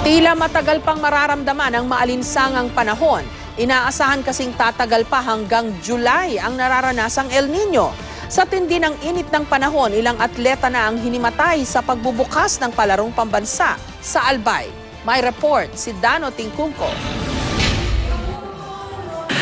Tila matagal pang mararamdaman ang maalinsangang panahon. Inaasahan kasing tatagal pa hanggang July ang nararanasang El Nino. Sa tindi ng init ng panahon, ilang atleta na ang hinimatay sa pagbubukas ng palarong pambansa sa Albay. May report si Dano Tingkungko.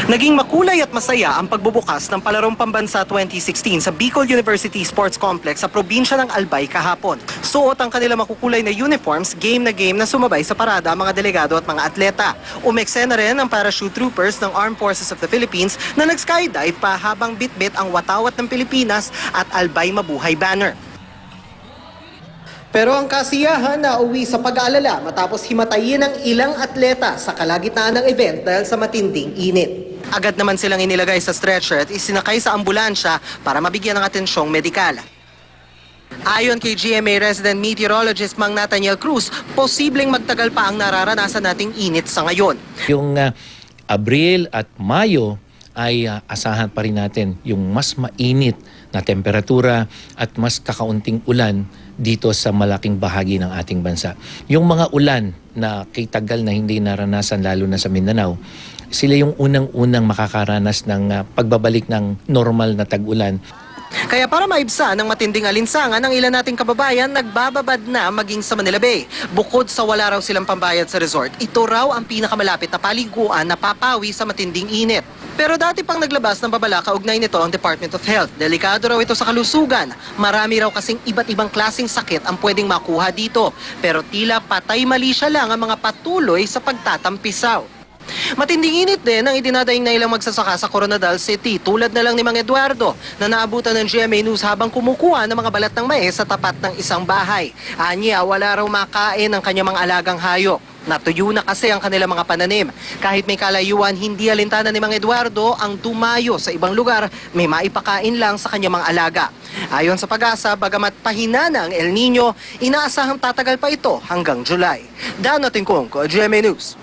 Naging makulay at masaya ang pagbubukas ng Palarong Pambansa 2016 sa Bicol University Sports Complex sa probinsya ng Albay kahapon. Suot ang kanilang makukulay na uniforms, game na sumabay sa parada ang mga delegado at mga atleta. Umeksena rin ang parachute troopers ng Armed Forces of the Philippines na nag-skydive pa habang bitbit ang watawat ng Pilipinas at Albay Mabuhay banner. Pero ang kasiyahan na uwi sa pag-aalala matapos himatayin ng ilang atleta sa kalagitnaan ng event dahil sa matinding init. Agad naman silang inilagay sa stretcher at isinakay sa ambulansya para mabigyan ng atensyong medikal. Ayon kay GMA resident meteorologist Mang Nathaniel Cruz, posibleng magtagal pa ang nararanasan nating init sa ngayon. Yung Abril at Mayo ay asahan pa rin natin yung mas mainit na temperatura at mas kakaunting ulan dito sa malaking bahagi ng ating bansa. Yung mga ulan na kay tagal na hindi naranasan lalo na sa Mindanao, sila yung unang-unang makakaranas ng pagbabalik ng normal na tag-ulan. Kaya para maibsan ng matinding alinsangan, ang ilan nating kababayan nagbababad na maging sa Manila Bay. Bukod sa wala raw silang pambayad sa resort, ito raw ang pinakamalapit na paliguan na papawi sa matinding init. Pero dati pang naglabas ng babala kaugnay nito ang Department of Health. Delikado raw ito sa kalusugan. Marami raw kasing iba't ibang klaseng sakit ang pwedeng makuha dito. Pero tila patay-mali siya lang ang mga patuloy sa pagtatampisaw. Matinding init din ang idinadaing na ilang magsasaka sa Coronadal City, tulad na lang ni Mang Eduardo na naabutan ng GMA News habang kumukuha ng mga balat ng mais sa tapat ng isang bahay. Anya, wala raw makain ang kanyang mga alagang hayop. Natuyo na kasi ang kanilang mga pananim. Kahit may kalayuan, hindi alintana ni Mang Eduardo ang dumayo sa ibang lugar, may maipakain lang sa kanyang mga alaga. Ayon sa Pag-asa, bagamat pahina na ang El Nino, inaasahang tatagal pa ito hanggang July. Dano Tingkungko, GMA News.